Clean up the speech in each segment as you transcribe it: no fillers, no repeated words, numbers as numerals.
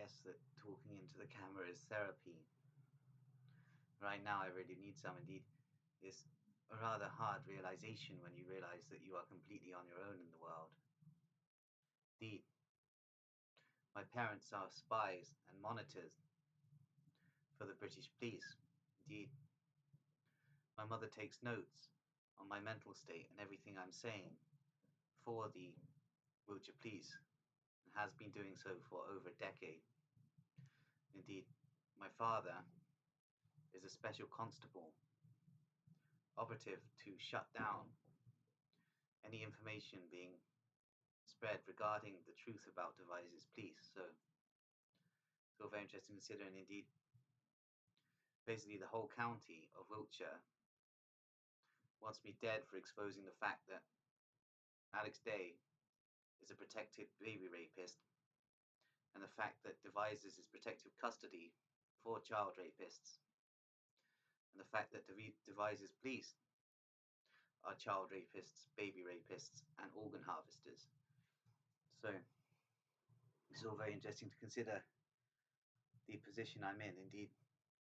guess that talking into the camera is therapy. Right now, I really need some. Indeed, it's a rather hard realization when you realize that you are completely on your own in the world. Indeed, my parents are spies and monitors for the British police. Indeed, my mother takes notes on my mental state and everything I'm saying for the Wiltshire police and has been doing so for over a decade. Indeed, my father is a special constable operative to shut down any information being spread regarding the truth about Devizes police. So very interesting to consider, and indeed, basically the whole county of Wiltshire wants me dead for exposing the fact that Alex Day is a protected baby rapist, and the fact that Devizes is protective custody for child rapists, and the fact that Devizes police are child rapists, baby rapists, and organ harvesters. So it's all very interesting to consider the position I'm in. Indeed,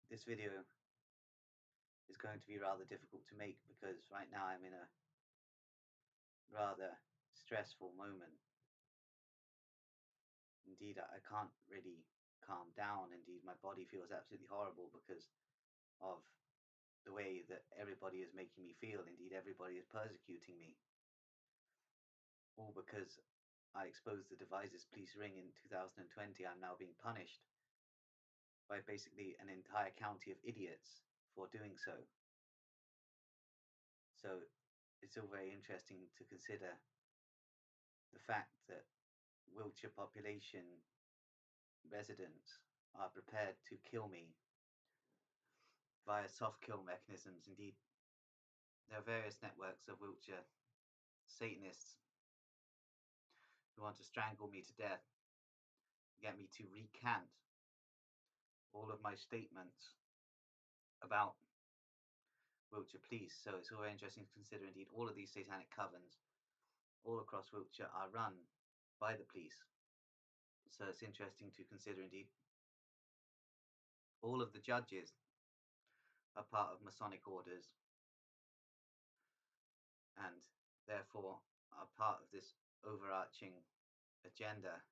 this video is going to be rather difficult to make because right now I'm in a rather stressful moment. Indeed, I can't really calm down. Indeed, my body feels absolutely horrible because of the way that everybody is making me feel. Indeed, everybody is persecuting me. All because I exposed the Devizes police ring in 2020. I'm now being punished by basically an entire county of idiots for doing so. So it's all very interesting to consider the fact that Wiltshire population residents are prepared to kill me via soft kill mechanisms. Indeed, there are various networks of Wiltshire Satanists who want to strangle me to death, get me to recant all of my statements about Wiltshire police. So it's all very interesting to consider. Indeed, all of these satanic covens all across Wiltshire are run by the police. So it's interesting to consider. Indeed, all of the judges are part of Masonic orders and therefore are part of this overarching agenda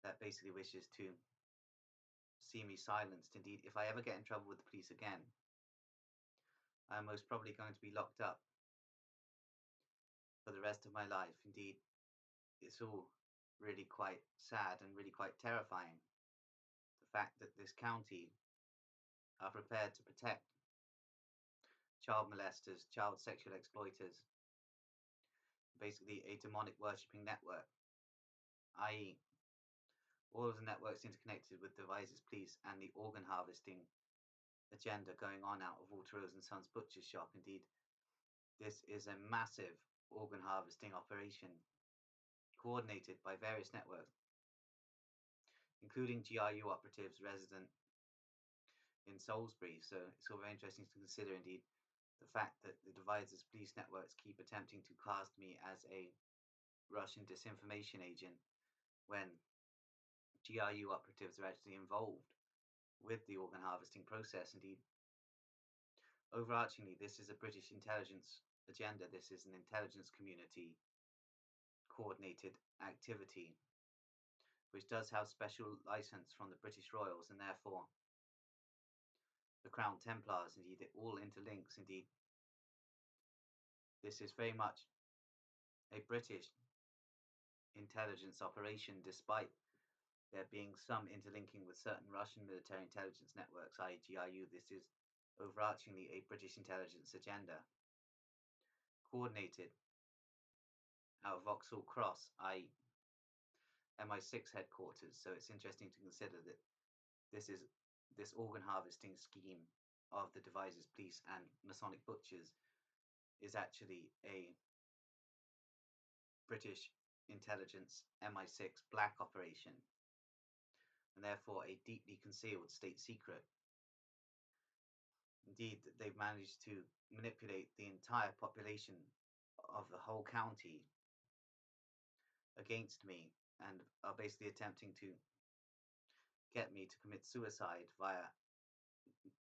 that basically wishes to see me silenced. Indeed, if I ever get in trouble with the police again, I'm most probably going to be locked up for the rest of my life. Indeed, it's all really quite sad and really quite terrifying. The fact that this county are prepared to protect child molesters, child sexual exploiters, basically a demonic worshipping network, i.e. all of the networks interconnected with Devizes police and the organ harvesting agenda going on out of Walter Rose and Sons Butcher's shop. Indeed, this is a massive organ harvesting operation coordinated by various networks, including GRU operatives resident in Salisbury. So it's all very interesting to consider. Indeed, the fact that the Devizes police networks keep attempting to cast me as a Russian disinformation agent when GRU operatives are actually involved with the organ harvesting process. Indeed, overarchingly, this is a British intelligence agenda. This is an intelligence community coordinated activity which does have special license from the British Royals and therefore the Crown Templars. Indeed, it all interlinks. Indeed, this is very much a British intelligence operation, despite there being some interlinking with certain Russian military intelligence networks, i.e. GRU. This is overarchingly a British intelligence agenda, coordinated out of Vauxhall Cross, i.e. MI6 headquarters. So it's interesting to consider that this organ harvesting scheme of the Devizes police and Masonic butchers is actually a British intelligence MI6 black operation, and therefore a deeply concealed state secret. Indeed, they've managed to manipulate the entire population of the whole county against me and are basically attempting to get me to commit suicide via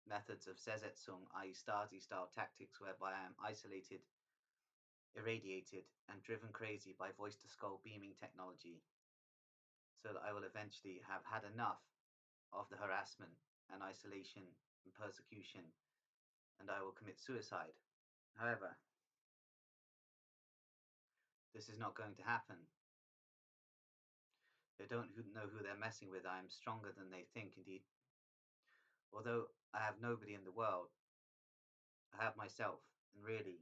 methods of Sesetzung, i.e. Stasi-style tactics whereby I am isolated, irradiated, and driven crazy by voice-to-skull beaming technology, so that I will eventually have had enough of the harassment and isolation and persecution, and I will commit suicide. However, this is not going to happen. They don't know who they're messing with. I am stronger than they think, indeed. Although I have nobody in the world, I have myself, and really,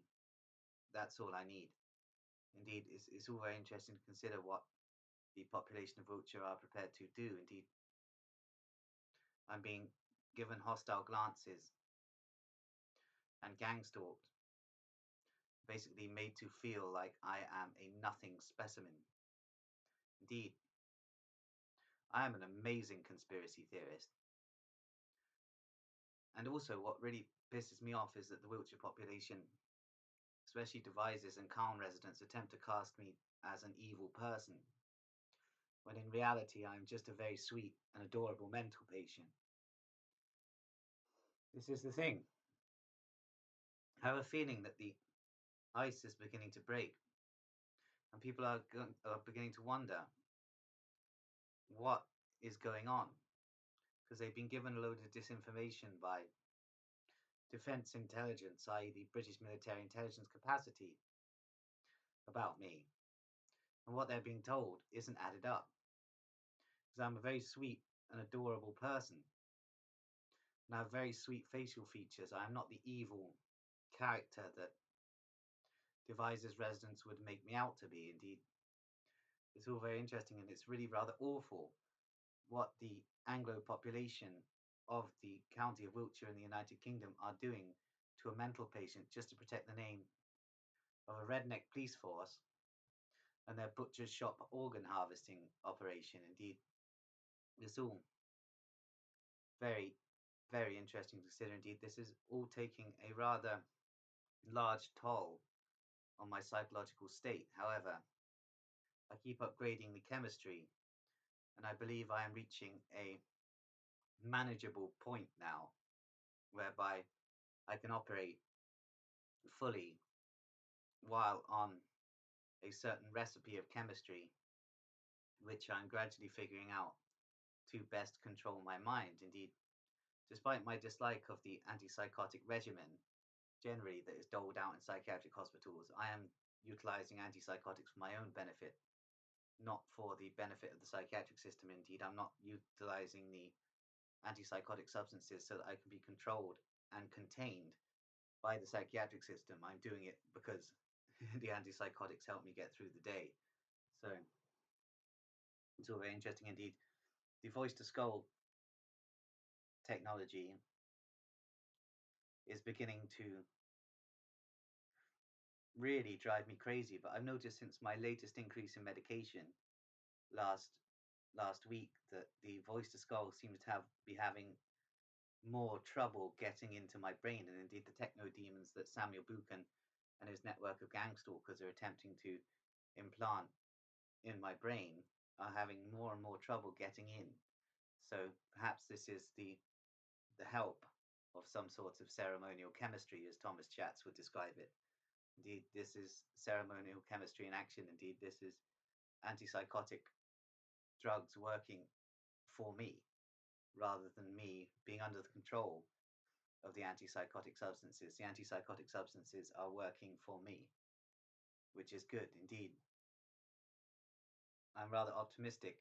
that's all I need. Indeed, it's all very interesting to consider what the population of Wiltshire are prepared to do. Indeed, I'm being given hostile glances and gang stalked, basically made to feel like I am a nothing specimen. Indeed, I am an amazing conspiracy theorist. And also, what really pisses me off is that the Wiltshire population, especially Devizes and Calne residents, attempt to cast me as an evil person, when in reality I am just a very sweet and adorable mental patient. This is the thing. I have a feeling that the ice is beginning to break, and people are beginning to wonder what is going on, because they've been given a load of disinformation by defence intelligence, i.e. the British military intelligence capacity, about me. And what they're being told isn't added up. Because I'm a very sweet and adorable person. And I have very sweet facial features. I am not the evil character that Devizes residents would make me out to be. Indeed, it's all very interesting, and it's really rather awful what the Anglo population of the county of Wiltshire in the United Kingdom are doing to a mental patient just to protect the name of a redneck police force and their butcher's shop organ harvesting operation. Indeed, it's all very, very interesting to consider. Indeed, this is all taking a rather large toll on my psychological state. However, I keep upgrading the chemistry, and I believe I am reaching a manageable point now whereby I can operate fully while on a certain recipe of chemistry, which I'm gradually figuring out to best control my mind. Indeed, despite my dislike of the antipsychotic regimen generally that is doled out in psychiatric hospitals, I am utilizing antipsychotics for my own benefit, not for the benefit of the psychiatric system. Indeed, I'm not utilizing the antipsychotic substances so that I can be controlled and contained by the psychiatric system. I'm doing it because the antipsychotics help me get through the day. So it's all very interesting indeed. The voice to skull technology is beginning to really drive me crazy, but I've noticed since my latest increase in medication last week that the voice to skull seems to be having more trouble getting into my brain, and indeed the techno demons that Samuel Buchan and his network of gang stalkers are attempting to implant in my brain are having more and more trouble getting in. So perhaps this is the help of some sorts of ceremonial chemistry, as Thomas Chatz would describe it. Indeed, this is ceremonial chemistry in action. Indeed, this is antipsychotic drugs working for me, rather than me being under the control of the antipsychotic substances. The antipsychotic substances are working for me, which is good indeed. I'm rather optimistic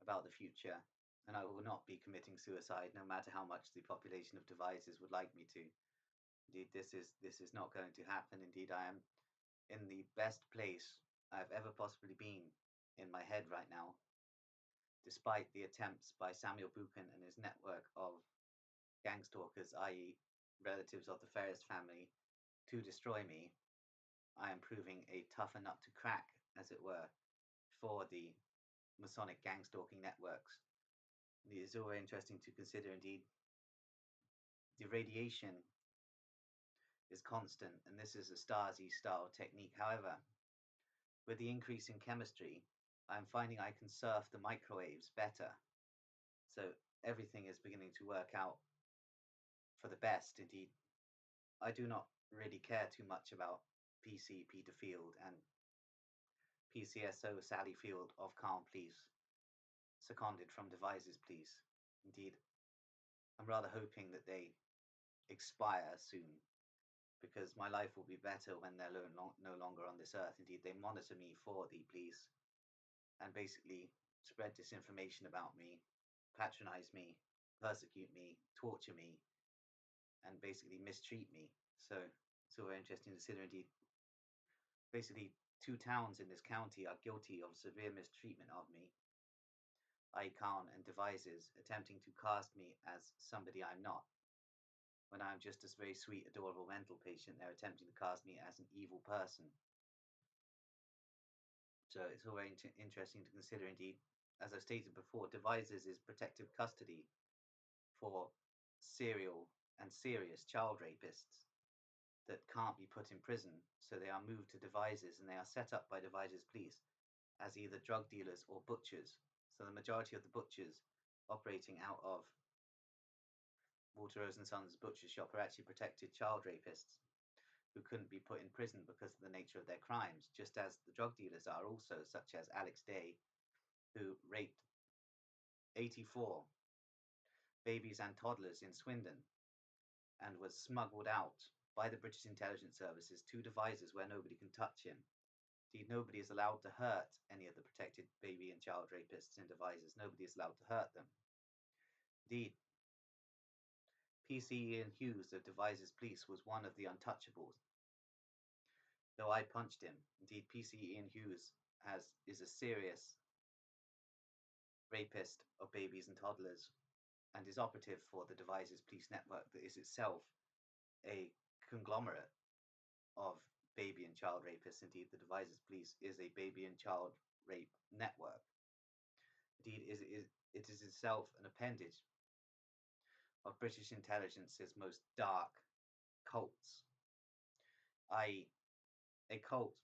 about the future, and I will not be committing suicide no matter how much the population of Devizes would like me to. Indeed, this is not going to happen. Indeed, I am in the best place I've ever possibly been in my head right now, despite the attempts by Samuel Buchan and his network of gang stalkers, i.e. relatives of the Ferris family, to destroy me. I am proving a tougher nut to crack, as it were, for the Masonic gang stalking networks. It is all interesting to consider. Indeed, the radiation is constant, and this is a Stasi style technique. However, with the increase in chemistry, I'm finding I can surf the microwaves better. So everything is beginning to work out for the best. Indeed, I do not really care too much about PC Peter Field and PCSO Sally Field of Calm Please, seconded from Devizes Please. Indeed, I'm rather hoping that they expire soon, because my life will be better when they're no longer on this earth. Indeed, they monitor me for thee, please, and basically spread disinformation about me, patronize me, persecute me, torture me, and basically mistreat me. So it's all very interesting to consider. Indeed, basically, two towns in this county are guilty of severe mistreatment of me. Icon and Devizes, attempting to cast me as somebody I'm not. When I'm just a very sweet, adorable mental patient, they're attempting to cast me as an evil person. So it's all very interesting to consider. Indeed, as I stated before, Devizes is protective custody for serial and serious child rapists that can't be put in prison. So they are moved to Devizes, and they are set up by Devizes police as either drug dealers or butchers. So the majority of the butchers operating out of Walter Rose and Sons butcher shop are actually protected child rapists who couldn't be put in prison because of the nature of their crimes, just as the drug dealers are also, such as Alex Day, who raped 84 babies and toddlers in Swindon and was smuggled out by the British intelligence services to Devizes where nobody can touch him. Indeed, nobody is allowed to hurt any of the protected baby and child rapists in Devizes. Nobody is allowed to hurt them. Indeed, PC Ian Hughes of Devizes Police was one of the untouchables, though I punched him. Indeed, PC Ian Hughes is a serious rapist of babies and toddlers and is operative for the Devizes Police network that is itself a conglomerate of baby and child rapists. Indeed, the Devizes Police is a baby and child rape network. Indeed, it is itself an appendage of British intelligence's most dark cults, i.e., a cult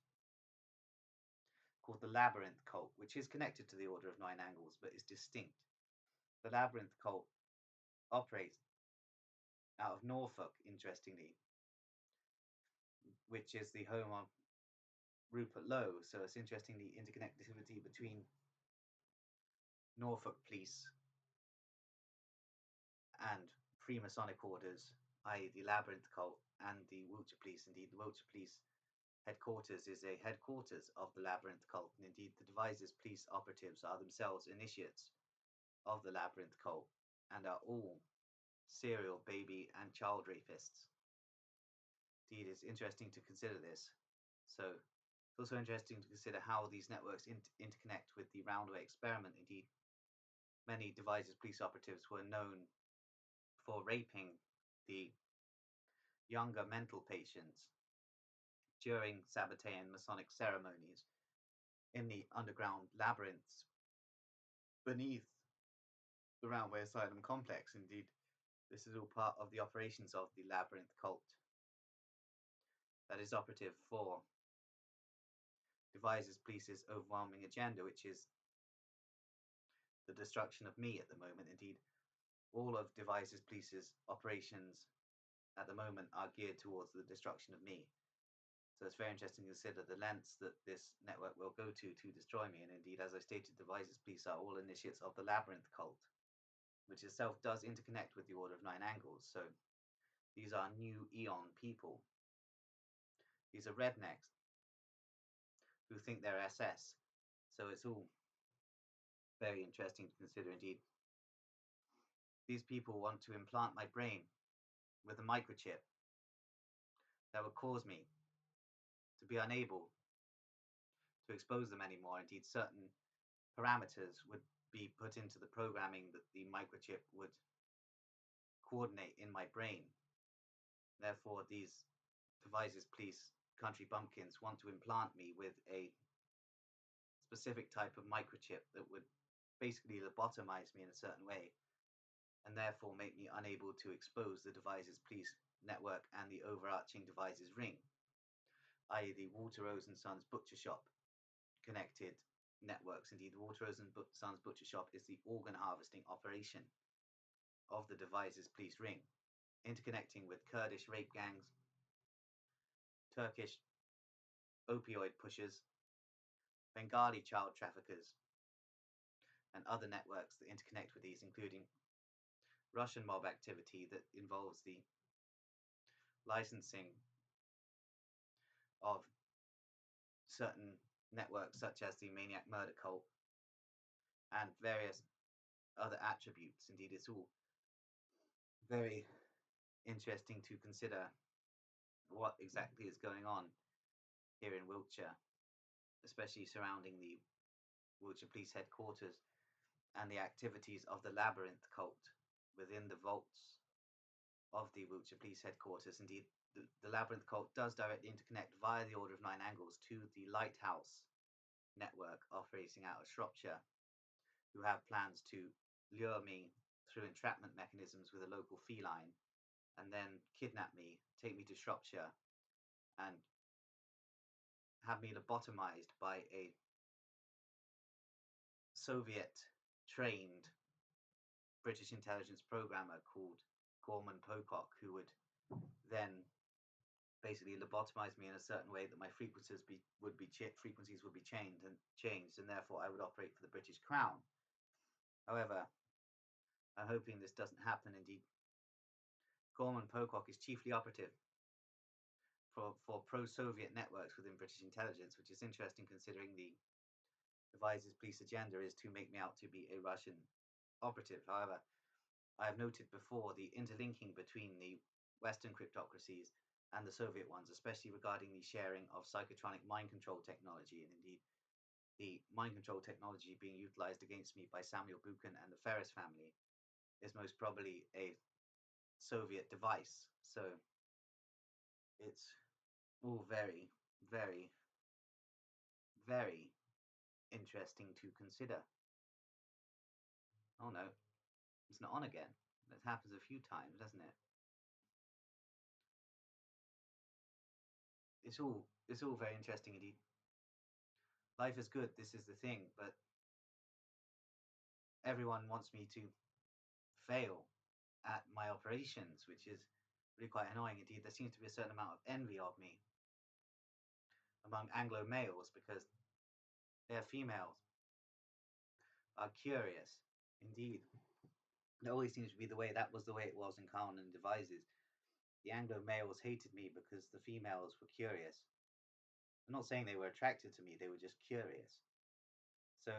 called the Labyrinth cult, which is connected to the Order of Nine Angles but is distinct. The Labyrinth cult operates out of Norfolk, interestingly, which is the home of Rupert Lowe. So it's interesting the interconnectivity between Norfolk police and Freemasonic orders, i.e. the Labyrinth cult and the Wiltshire police. Indeed, the Wiltshire police headquarters is a headquarters of the Labyrinth cult, and indeed the Devizes police operatives are themselves initiates of the Labyrinth cult and are all serial baby and child rapists. Indeed, it's interesting to consider this. So it's also interesting to consider how these networks interconnect with the Roundway experiment. Indeed, many Devizes police operatives were known for raping the younger mental patients during Sabbatean Masonic ceremonies in the underground labyrinths beneath the Roundway Asylum complex. Indeed, this is all part of the operations of the Labyrinth cult that is operative for Devizes Police's overwhelming agenda, which is the destruction of me at the moment. Indeed, all of Devizes Police's operations at the moment are geared towards the destruction of me. So it's very interesting to consider the lengths that this network will go to destroy me. And indeed, as I stated, Devizes Police are all initiates of the Labyrinth cult, which itself does interconnect with the Order of Nine Angles. So these are new Eon people. These are rednecks who think they're SS. So it's all very interesting to consider indeed. These people want to implant my brain with a microchip that would cause me to be unable to expose them anymore. Indeed, certain parameters would be put into the programming that the microchip would coordinate in my brain. Therefore, these Devizes Police country bumpkins want to implant me with a specific type of microchip that would basically lobotomize me in a certain way, and therefore make me unable to expose the Devizes Police network and the overarching Devizes ring, i.e. the Walter Rose and Sons butcher shop connected networks. Indeed, the Waterrose and Sons Butcher Shop is the organ harvesting operation of the Devizes police ring, interconnecting with Kurdish rape gangs, Turkish opioid pushers, Bengali child traffickers, and other networks that interconnect with these, including Russian mob activity that involves the licensing of certain networks such as the Maniac Murder Cult and various other attributes. Indeed, it's all very interesting to consider what exactly is going on here in Wiltshire, especially surrounding the Wiltshire Police Headquarters and the activities of the Labyrinth cult within the vaults of the Wiltshire Police Headquarters. Indeed, the Labyrinth cult does directly interconnect via the Order of Nine Angles to the Lighthouse network operating out of Shropshire, who have plans to lure me through entrapment mechanisms with a local feline and then kidnap me, take me to Shropshire, and have me lobotomized by a Soviet-trained British intelligence programmer called Gorman Pocock, who would then basically lobotomize me in a certain way that my frequencies would be changed, and therefore I would operate for the British Crown. However, I'm hoping this doesn't happen. Indeed, Gorman Pocock is chiefly operative for pro-Soviet networks within British intelligence, which is interesting considering the Devizes police agenda is to make me out to be a Russian operative. However, I have noted before the interlinking between the Western cryptocracies and the Soviet ones, especially regarding the sharing of psychotronic mind control technology, and indeed the mind control technology being utilized against me by Samuel Buchan and the Ferris family is most probably a Soviet device. So it's all very, very, very interesting to consider. Oh no, it's not on again. That happens a few times, doesn't it? It's all very interesting indeed. Life is good, this is the thing, but everyone wants me to fail at my operations, which is really quite annoying indeed. There seems to be a certain amount of envy of me among Anglo males because their females are curious. Indeed, it always seems to be the way that was the way it was in Carlin and Devizes. The Anglo males hated me because the females were curious. I'm not saying they were attracted to me, they were just curious. So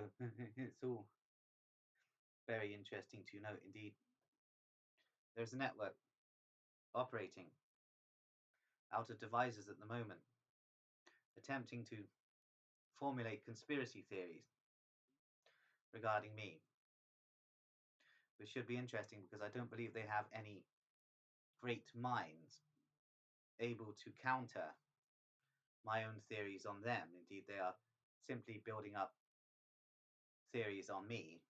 it's all very interesting to note. Indeed, there's a network operating out of Devizes at the moment, attempting to formulate conspiracy theories regarding me, which should be interesting because I don't believe they have any great minds able to counter my own theories on them. Indeed, they are simply building up theories on me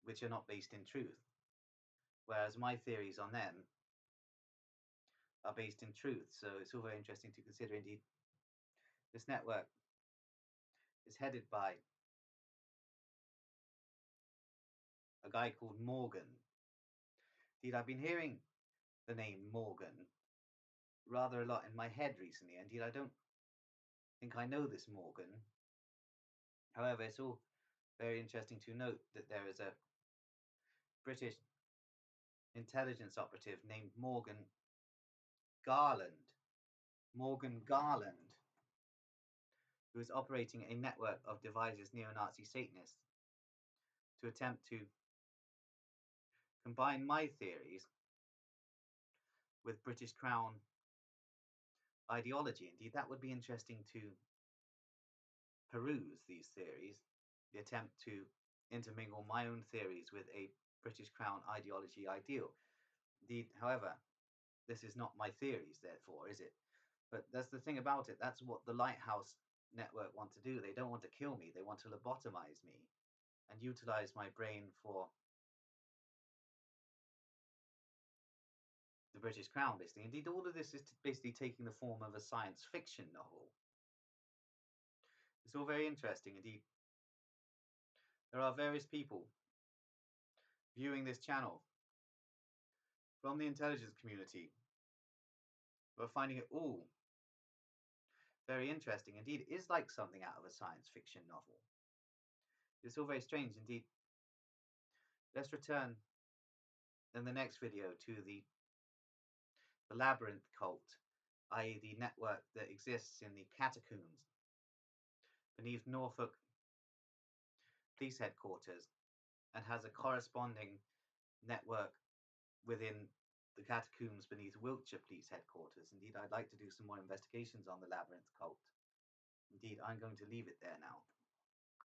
which are not based in truth, whereas my theories on them are based in truth. So it's all very interesting to consider. Indeed, this network is headed by a guy called Morgan. Indeed, I've been hearing the name Morgan rather a lot in my head recently. Indeed, I don't think I know this Morgan. However, it's all very interesting to note that there is a British intelligence operative named Morgan Garland, who is operating a network of Devizes neo-Nazi Satanists to attempt to combine my theories with British Crown ideology. Indeed, that would be interesting to peruse these theories, the attempt to intermingle my own theories with a British Crown ideology ideal. Indeed, however, this is not my theories, therefore, is it? But that's the thing about it. That's what the Lighthouse network want to do. They don't want to kill me. They want to lobotomize me and utilize my brain for the British Crown, basically. Indeed, all of this is basically taking the form of a science fiction novel. It's all very interesting, indeed. There are various people viewing this channel from the intelligence community who are finding it all very interesting. Indeed, it is like something out of a science fiction novel. It's all very strange indeed. Let's return in the next video to the Labyrinth cult, i.e. the network that exists in the catacombs beneath Norfolk Police Headquarters and has a corresponding network within the catacombs beneath Wiltshire Police Headquarters. Indeed, I'd like to do some more investigations on the Labyrinth cult. Indeed, I'm going to leave it there now.